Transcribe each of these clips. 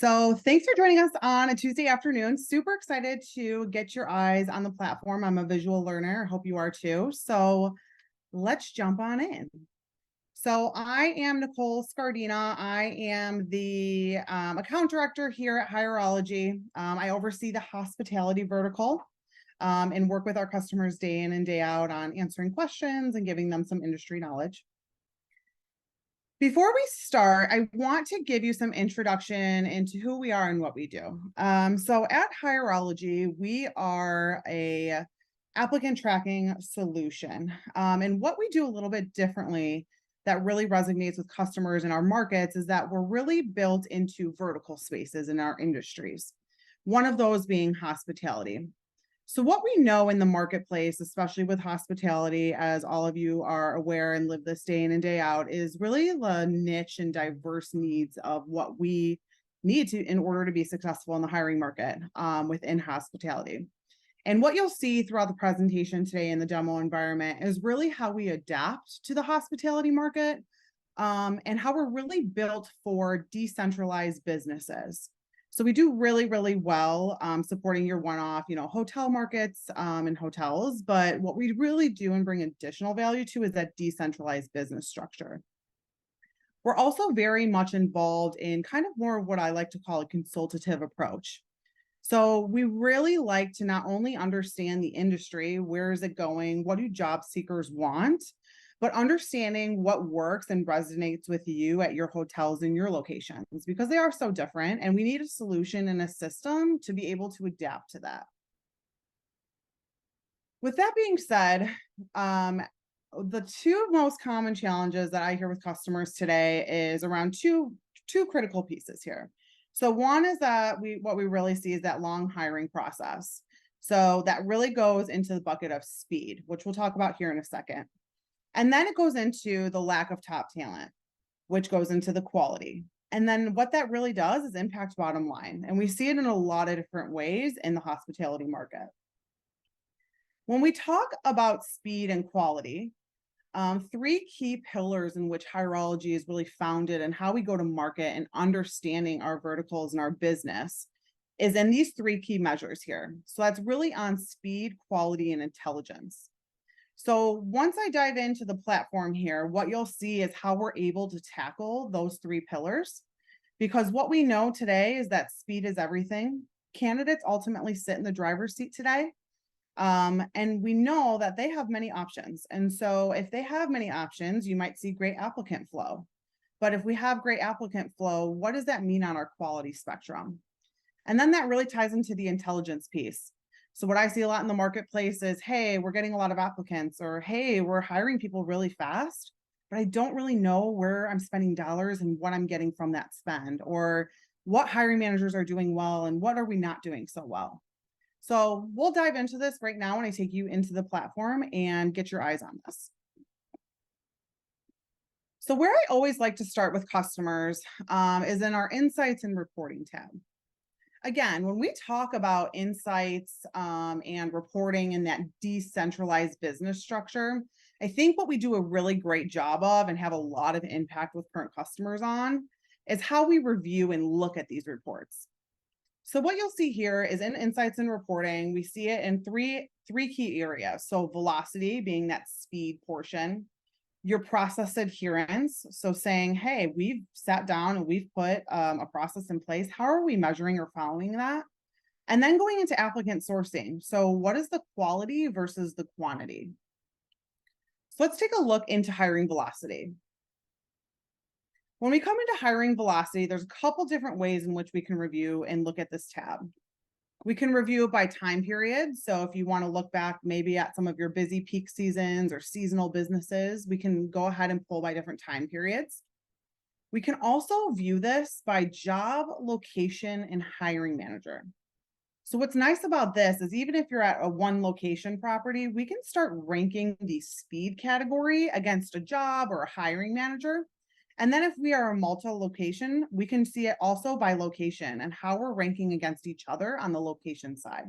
So thanks for joining us on a Tuesday afternoon. Super excited to get your eyes on the platform. I'm a visual learner. I hope you are too. So let's jump on in. So I am Nicole Scardina. I am the account director here at Hireology. I oversee the hospitality vertical and work with our customers day in and day out on answering questions and giving them some industry knowledge. Before we start, I want to give you some introduction into who we are and what we do. So at Hireology, we are a applicant tracking solution. And what we do a little bit differently that really resonates with customers in our markets is that we're really built into vertical spaces in our industries. One of those being hospitality. So what we know in the marketplace, especially with hospitality, as all of you are aware and live this day in and day out, is really the niche and diverse needs of what we need to in order to be successful in the hiring market within hospitality. And what you'll see throughout the presentation today in the demo environment is really how we adapt to the hospitality market and how we're really built for decentralized businesses. So we do really, really well supporting your one-off, hotel markets and hotels. But what we really do and bring additional value to is that decentralized business structure. We're also very much involved in kind of more of what I like to call a consultative approach. So we really like to not only understand the industry, where is it going, what do job seekers want, but understanding what works and resonates with you at your hotels and your locations, because they are so different and we need a solution and a system to be able to adapt to that. With that being said, the two most common challenges that I hear with customers today is around two critical pieces here. So one is that what we really see is that long hiring process. So that really goes into the bucket of speed, which we'll talk about here in a second. And then it goes into the lack of top talent, which goes into the quality. And then what that really does is impact bottom line. And we see it in a lot of different ways in the hospitality market. When we talk about speed and quality, three key pillars in which Hireology is really founded and how we go to market and understanding our verticals and our business is in these three key measures here. So that's really on speed, quality, and intelligence. So once I dive into the platform here, what you'll see is how we're able to tackle those three pillars. Because what we know today is that speed is everything. Candidates ultimately sit in the driver's seat today. And we know that they have many options. And so if they have many options, you might see great applicant flow. But if we have great applicant flow, what does that mean on our quality spectrum? And then that really ties into the intelligence piece. So what I see a lot in the marketplace is, hey, we're getting a lot of applicants, or hey, we're hiring people really fast, but I don't really know where I'm spending dollars and what I'm getting from that spend, or what hiring managers are doing well and what are we not doing so well. So we'll dive into this right now when I take you into the platform and get your eyes on this. So where I always like to start with customers is in our Insights and Reporting tab. Again, when we talk about insights and reporting and that decentralized business structure, I think what we do a really great job of and have a lot of impact with current customers on is how we review and look at these reports. So what you'll see here is in Insights and Reporting, we see it in three key areas. So velocity being that speed portion, your process adherence. So saying, hey, we've sat down and we've put a process in place. How are we measuring or following that? And then going into applicant sourcing. So what is the quality versus the quantity? So let's take a look into hiring velocity. When we come into hiring velocity, there's a couple different ways in which we can review and look at this tab. We can review it by time period. So if you want to look back maybe at some of your busy peak seasons or seasonal businesses, we can go ahead and pull by different time periods. We can also view this by job, location, and hiring manager. So what's nice about this is even if you're at a one location property, we can start ranking the speed category against a job or a hiring manager. And then if we are a multi-location, we can see it also by location and how we're ranking against each other on the location side.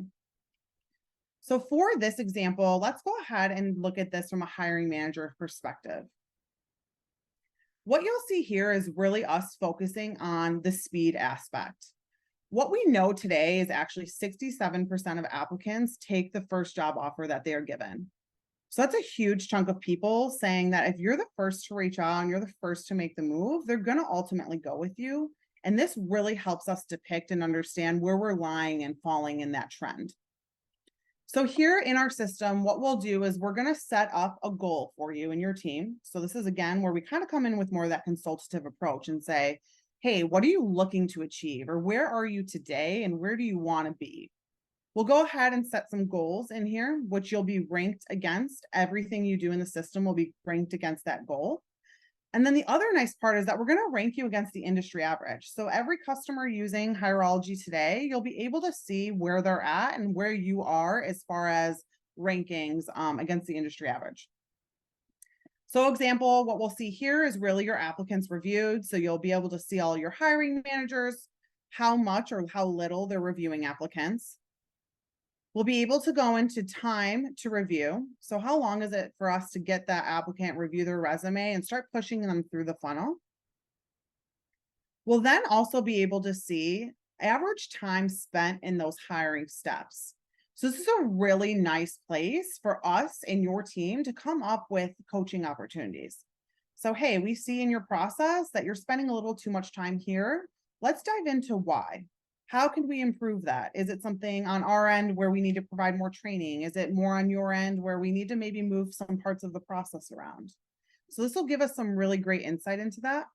So for this example, let's go ahead and look at this from a hiring manager perspective. What you'll see here is really us focusing on the speed aspect. What we know today is actually 67% of applicants take the first job offer that they are given. So that's a huge chunk of people saying that if you're the first to reach out and you're the first to make the move, they're going to ultimately go with you. And this really helps us depict and understand where we're lying and falling in that trend. So here in our system, what we'll do is we're going to set up a goal for you and your team. So this is again where we kind of come in with more of that consultative approach and say, hey, what are you looking to achieve? Or where are you today and where do you want to be? We'll go ahead and set some goals in here, which you'll be ranked against. Everything you do in the system will be ranked against that goal. And then the other nice part is that we're going to rank you against the industry average. So every customer using Hireology today, you'll be able to see where they're at and where you are as far as rankings against the industry average. So example, what we'll see here is really your applicants reviewed. So you'll be able to see all your hiring managers, how much or how little they're reviewing applicants. We'll be able to go into time to review. So how long is it for us to get that applicant, review their resume and start pushing them through the funnel? We'll then also be able to see average time spent in those hiring steps. So this is a really nice place for us and your team to come up with coaching opportunities. So, hey, we see in your process that you're spending a little too much time here. Let's dive into why. How can we improve that? Is it something on our end where we need to provide more training? Is it more on your end where we need to maybe move some parts of the process around? So this will give us some really great insight into that.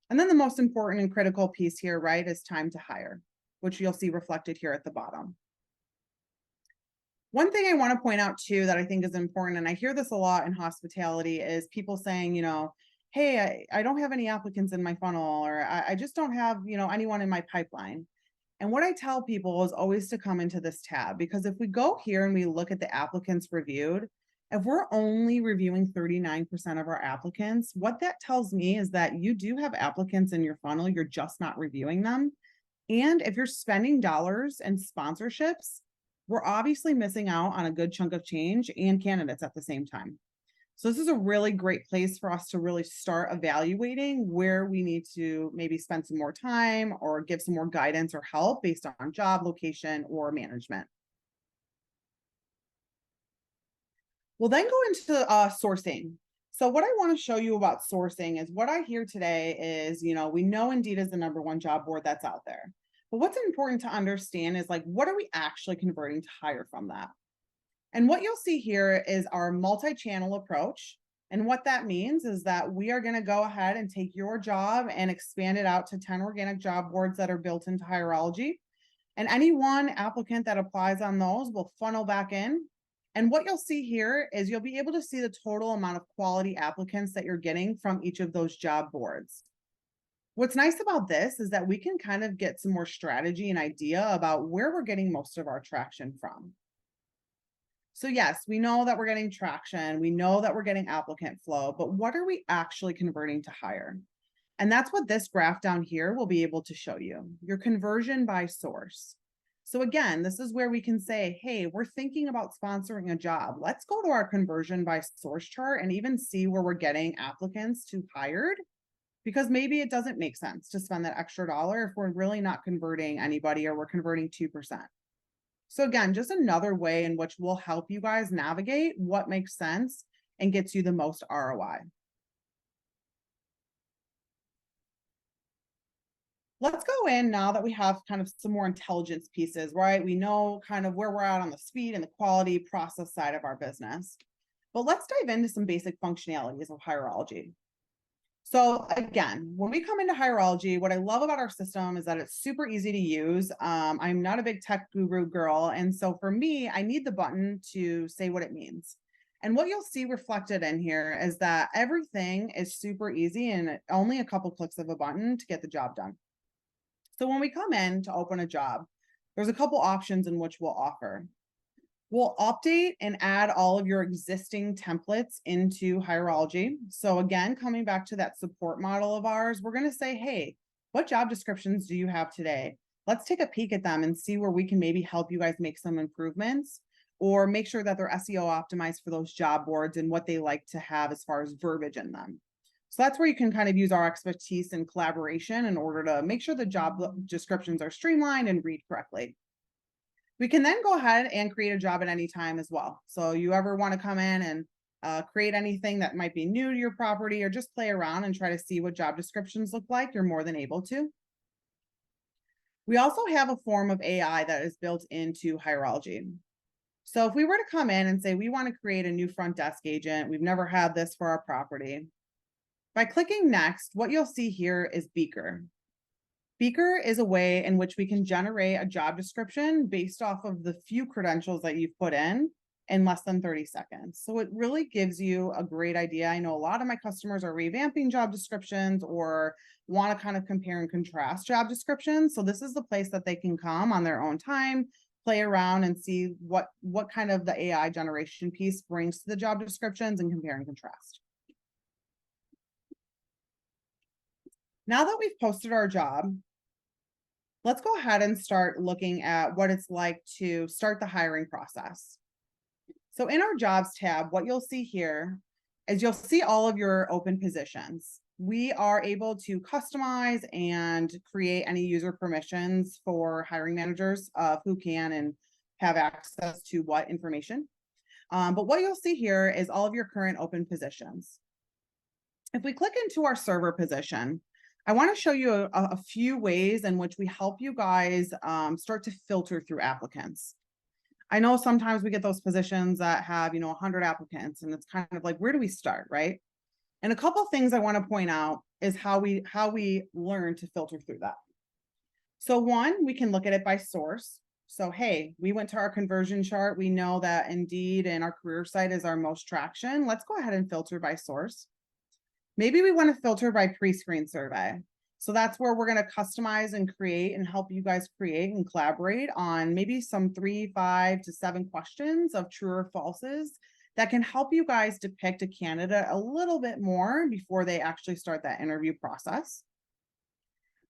And then the most important and critical piece here, right, is time to hire, which you'll see reflected here at the bottom. One thing I want to point out too that I think is important, and I hear this a lot in hospitality, is people saying, hey, I don't have any applicants in my funnel, or I just don't have, anyone in my pipeline. And what I tell people is always to come into this tab, because if we go here and we look at the applicants reviewed, if we're only reviewing 39% of our applicants, what that tells me is that you do have applicants in your funnel, you're just not reviewing them. And if you're spending dollars and sponsorships, we're obviously missing out on a good chunk of change and candidates at the same time. So this is a really great place for us to really start evaluating where we need to maybe spend some more time or give some more guidance or help based on job location or management. We'll then go into sourcing. So what I want to show you about sourcing is what I hear today is, we know Indeed is the #1 job board that's out there. But what's important to understand is what are we actually converting to hire from that? And what you'll see here is our multi-channel approach. And what that means is that we are going to go ahead and take your job and expand it out to 10 organic job boards that are built into Hireology. And any one applicant that applies on those will funnel back in. And what you'll see here is you'll be able to see the total amount of quality applicants that you're getting from each of those job boards. What's nice about this is that we can kind of get some more strategy and idea about where we're getting most of our traction from. So yes, we know that we're getting traction. We know that we're getting applicant flow, but what are we actually converting to hire? And that's what this graph down here will be able to show you, your conversion by source. So again, this is where we can say, hey, we're thinking about sponsoring a job. Let's go to our conversion by source chart and even see where we're getting applicants to hired, because maybe it doesn't make sense to spend that extra dollar if we're really not converting anybody or we're converting 2%. So again, just another way in which we'll help you guys navigate what makes sense and gets you the most ROI. Let's go in now that we have kind of some more intelligence pieces, right? We know kind of where we're at on the speed and the quality process side of our business. But let's dive into some basic functionalities of Hireology. So again, when we come into Hireology, what I love about our system is that it's super easy to use. I'm not a big tech guru girl. And so for me, I need the button to say what it means. And what you'll see reflected in here is that everything is super easy and only a couple clicks of a button to get the job done. So when we come in to open a job, there's a couple options in which we'll offer. We'll update and add all of your existing templates into Hireology. So again, coming back to that support model of ours, we're going to say, hey, what job descriptions do you have today? Let's take a peek at them and see where we can maybe help you guys make some improvements or make sure that they're SEO optimized for those job boards and what they like to have as far as verbiage in them. So that's where you can kind of use our expertise and collaboration in order to make sure the job descriptions are streamlined and read correctly. We can then go ahead and create a job at any time as well. So you ever want to come in and create anything that might be new to your property or just play around and try to see what job descriptions look like, you're more than able to. We also have a form of AI that is built into Hireology. So if we were to come in and say, we want to create a new front desk agent, we've never had this for our property. By clicking next, what you'll see here is Beaker. Beaker is a way in which we can generate a job description based off of the few credentials that you've put in less than 30 seconds. So it really gives you a great idea. I know a lot of my customers are revamping job descriptions or want to kind of compare and contrast job descriptions. So this is the place that they can come on their own time, play around and see what kind of the AI generation piece brings to the job descriptions and compare and contrast. Now that we've posted our job, let's go ahead and start looking at what it's like to start the hiring process. So in our jobs tab, what you'll see here is you'll see all of your open positions. We are able to customize and create any user permissions for hiring managers of who can and have access to what information. But what you'll see here is all of your current open positions. If we click into our server position, I want to show you a few ways in which we help you guys start to filter through applicants. I know sometimes we get those positions that have, 100 applicants, and it's kind of like, where do we start, right? And a couple of things I want to point out is how we learn to filter through that. So one, we can look at it by source. So, hey, we went to our conversion chart. We know that Indeed and our career site is our most traction. Let's go ahead and filter by source. Maybe we want to filter by pre-screen survey. So that's where we're going to customize and create and help you guys create and collaborate on maybe some 3, 5 to 7 questions of true or falses that can help you guys depict a candidate a little bit more before they actually start that interview process.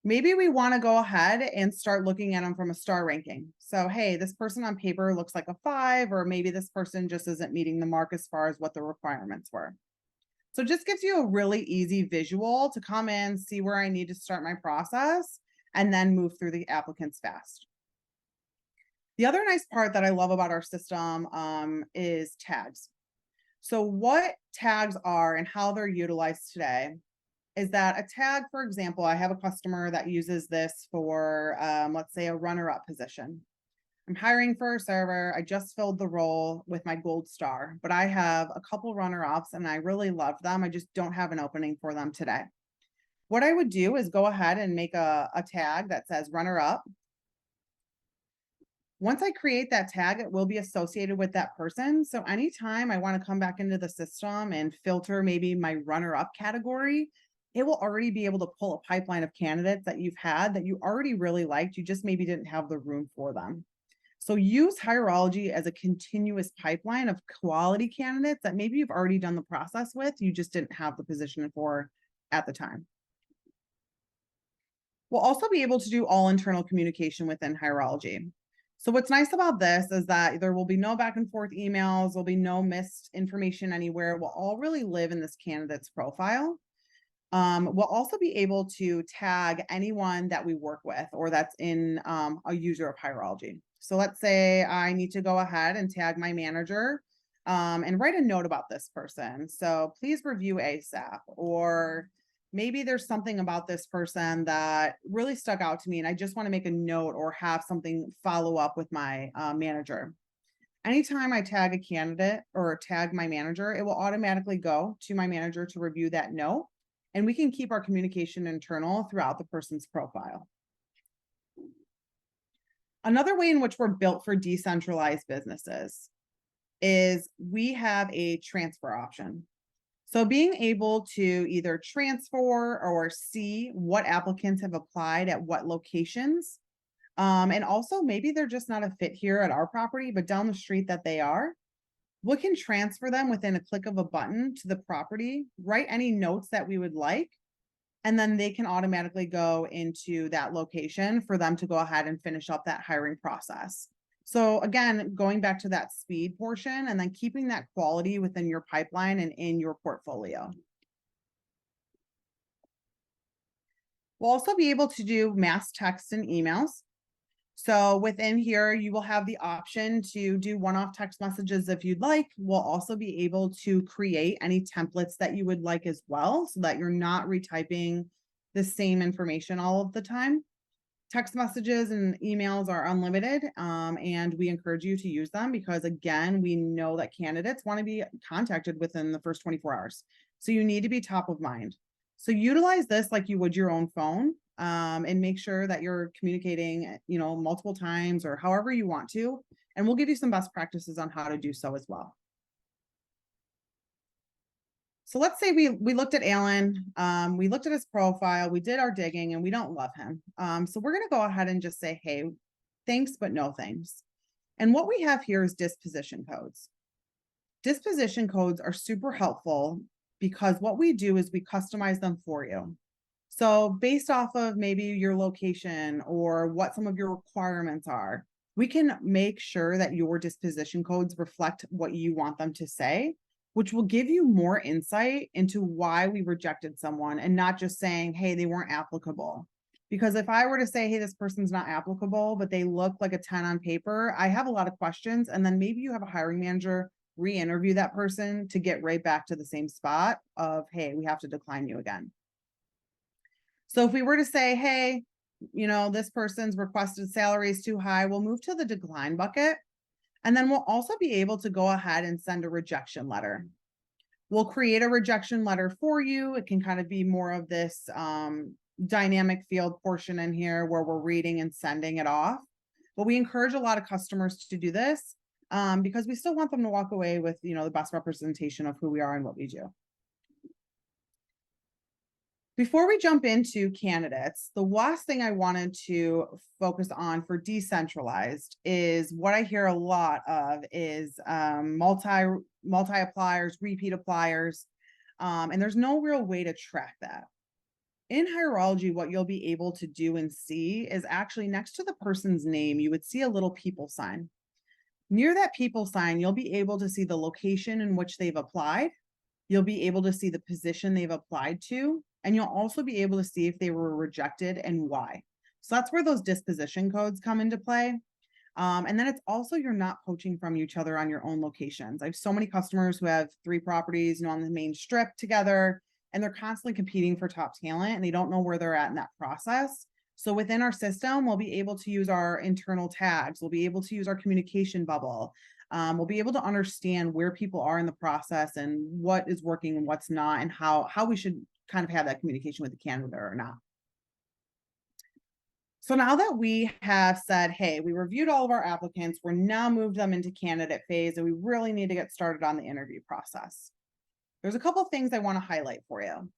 Maybe we want to go ahead and start looking at them from a star ranking. So, hey, this person on paper looks like a 5, or maybe this person just isn't meeting the mark as far as what the requirements were. So it just gives you a really easy visual to come in, see where I need to start my process, and then move through the applicants fast. The other nice part that I love about our system is tags. So what tags are and how they're utilized today is that a tag, for example, I have a customer that uses this for, let's say, a runner-up position. I'm hiring for a server. I just filled the role with my gold star, but I have a couple runner-ups and I really love them. I just don't have an opening for them today. What I would do is go ahead and make a tag that says runner-up. Once I create that tag, it will be associated with that person. So anytime I want to come back into the system and filter maybe my runner-up category, it will already be able to pull a pipeline of candidates that you've had that you already really liked. You just maybe didn't have the room for them. So use Hireology as a continuous pipeline of quality candidates that maybe you've already done the process with, you just didn't have the position for at the time. We'll also be able to do all internal communication within Hireology. So what's nice about this is that there will be no back and forth emails, there'll be no missed information anywhere. It will all really live in this candidate's profile. We'll also be able to tag anyone that we work with or that's in a user of Hireology. So let's say I need to go ahead and tag my manager and write a note about this person. So please review ASAP, or maybe there's something about this person that really stuck out to me and I just want to make a note or have something follow up with my manager. Anytime I tag a candidate or tag my manager, it will automatically go to my manager to review that note. And we can keep our communication internal throughout the person's profile. Another way in which we're built for decentralized businesses is we have a transfer option. So being able to either transfer or see what applicants have applied at what locations, and also maybe they're just not a fit here at our property, but down the street that they are, we can transfer them within a click of a button to the property, write any notes that we would like, and then they can automatically go into that location for them to go ahead and finish up that hiring process. So again, going back to that speed portion and then keeping that quality within your pipeline and in your portfolio. We'll also be able to do mass text and emails. So within here, you will have the option to do one-off text messages if you'd like. We'll also be able to create any templates that you would like as well, so that you're not retyping the same information all of the time. Text messages and emails are unlimited, and we encourage you to use them because, again, we know that candidates want to be contacted within the first 24 hours. So you need to be top of mind. So utilize this like you would your own phone, and make sure that you're communicating, multiple times or however you want to. And we'll give you some best practices on how to do so as well. So let's say we looked at Alan, we looked at his profile, we did our digging, and we don't love him. So we're going to go ahead and just say, hey, thanks, but no thanks. And what we have here is disposition codes. Disposition codes are super helpful because what we do is we customize them for you. So based off of maybe your location or what some of your requirements are, we can make sure that your disposition codes reflect what you want them to say, which will give you more insight into why we rejected someone and not just saying, hey, they weren't applicable. Because if I were to say, hey, this person's not applicable, but they look like a 10 on paper, I have a lot of questions. And then maybe you have a hiring manager re-interview that person to get right back to the same spot of, hey, we have to decline you again. So if we were to say, hey, this person's requested salary is too high, we'll move to the decline bucket. And then we'll also be able to go ahead and send a rejection letter. We'll create a rejection letter for you. It can kind of be more of this dynamic field portion in here where we're reading and sending it off. But we encourage a lot of customers to do this because we still want them to walk away with, the best representation of who we are and what we do. Before we jump into candidates, the last thing I wanted to focus on for decentralized is what I hear a lot of is multi-appliers, repeat appliers, and there's no real way to track that. In Hireology, what you'll be able to do and see is actually next to the person's name, you would see a little people sign. Near that people sign, you'll be able to see the location in which they've applied. You'll be able to see the position they've applied to, and you'll also be able to see if they were rejected and why. So that's where those disposition codes come into play. And then it's also, you're not poaching from each other on your own locations. I have so many customers who have 3 properties, on the main strip together, and they're constantly competing for top talent and they don't know where they're at in that process. So within our system, we'll be able to use our internal tags. We'll be able to use our communication bubble. We'll be able to understand where people are in the process and what is working and what's not, and how we should kind of have that communication with the candidate or not. So now that we have said, hey, we reviewed all of our applicants, we're now moved them into candidate phase, and we really need to get started on the interview process. There's a couple of things I want to highlight for you.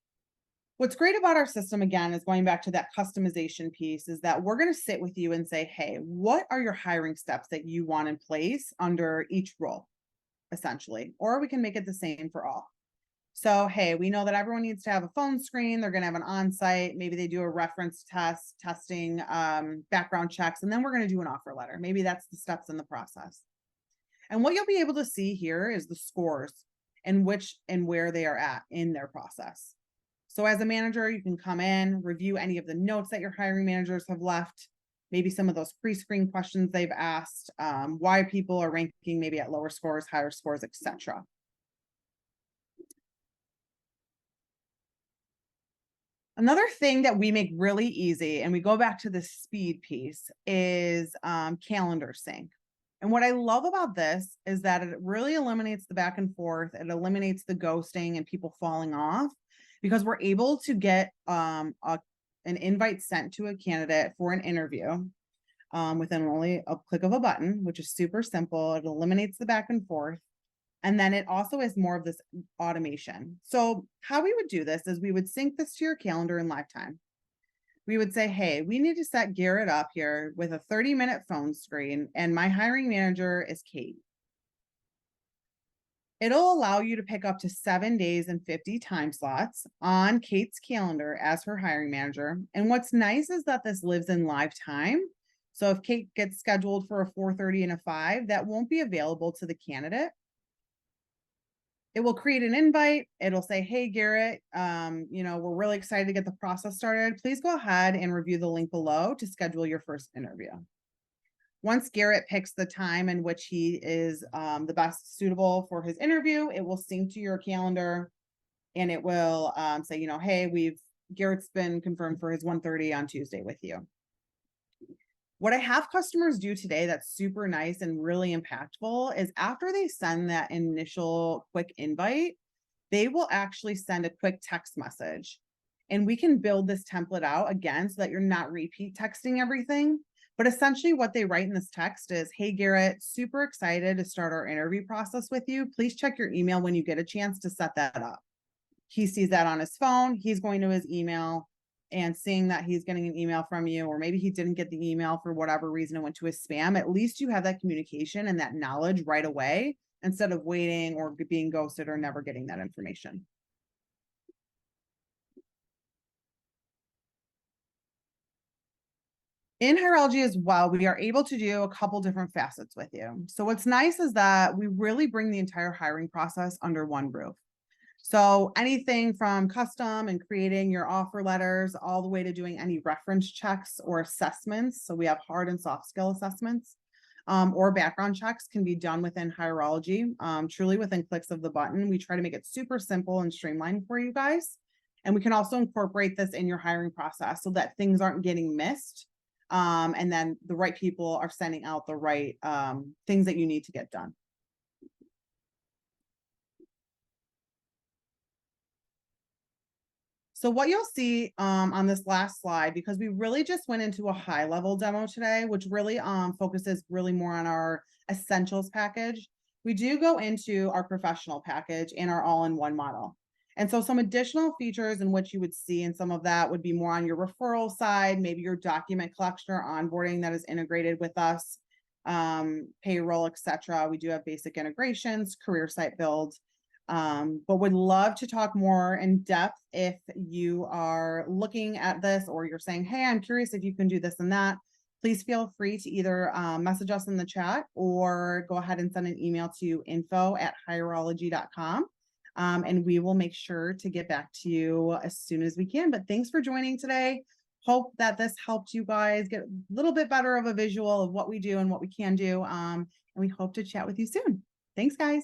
What's great about our system, again, is going back to that customization piece, is that we're going to sit with you and say, hey, what are your hiring steps that you want in place under each role, essentially? Or we can make it the same for all. So, hey, we know that everyone needs to have a phone screen. They're going to have an on-site. Maybe they do a reference test, testing, background checks, and then we're going to do an offer letter. Maybe that's the steps in the process. And what you'll be able to see here is the scores and which and where they are at in their process. So as a manager, you can come in, review any of the notes that your hiring managers have left, maybe some of those pre-screen questions they've asked, why people are ranking maybe at lower scores, higher scores, etc. Another thing that we make really easy, and we go back to the speed piece, is calendar sync. And what I love about this is that it really eliminates the back and forth. It eliminates the ghosting and people falling off, because we're able to get an invite sent to a candidate for an interview within only a click of a button, which is super simple. It eliminates the back and forth. And then it also is more of this automation. So how we would do this is we would sync this to your calendar in live time. We would say, hey, we need to set Garrett up here with a 30-minute phone screen, and my hiring manager is Kate. It'll allow you to pick up to 7 days and 50 time slots on Kate's calendar as her hiring manager. And what's nice is that this lives in live time. So if Kate gets scheduled for a 4:30 and a 5, that won't be available to the candidate. It will create an invite. It'll say, hey, Garrett, we're really excited to get the process started. Please go ahead and review the link below to schedule your first interview. Once Garrett picks the time in which he is the best suitable for his interview, it will sync to your calendar and it will say, hey, Garrett's been confirmed for his 1:30 on Tuesday with you. What I have customers do today that's super nice and really impactful is after they send that initial quick invite, they will actually send a quick text message. And we can build this template out again so that you're not repeat texting everything. But essentially what they write in this text is, hey, Garrett, super excited to start our interview process with you. Please check your email when you get a chance to set that up. He sees that on his phone. He's going to his email and seeing that he's getting an email from you, or maybe he didn't get the email for whatever reason, it went to his spam. At least you have that communication and that knowledge right away instead of waiting or being ghosted or never getting that information. In Hireology as well, we are able to do a couple different facets with you. So what's nice is that we really bring the entire hiring process under one roof. So anything from custom and creating your offer letters all the way to doing any reference checks or assessments. So we have hard and soft skill assessments or background checks can be done within Hireology, truly within clicks of the button. We try to make it super simple and streamlined for you guys. And we can also incorporate this in your hiring process so that things aren't getting missed. And then the right people are sending out the right things that you need to get done. So what you'll see on this last slide, because we really just went into a high level demo today, which really focuses really more on our essentials package. We do go into our professional package and our all-in-one model. And so some additional features in which you would see in some of that would be more on your referral side, maybe your document collection or onboarding that is integrated with us, payroll, etc. We do have basic integrations, career site builds. But would love to talk more in depth if you are looking at this or you're saying, hey, I'm curious if you can do this and that. Please feel free to either message us in the chat or go ahead and send an email to info@hireology.com. And we will make sure to get back to you as soon as we can. But thanks for joining today. Hope that this helped you guys get a little bit better of a visual of what we do and what we can do. And we hope to chat with you soon. Thanks, guys.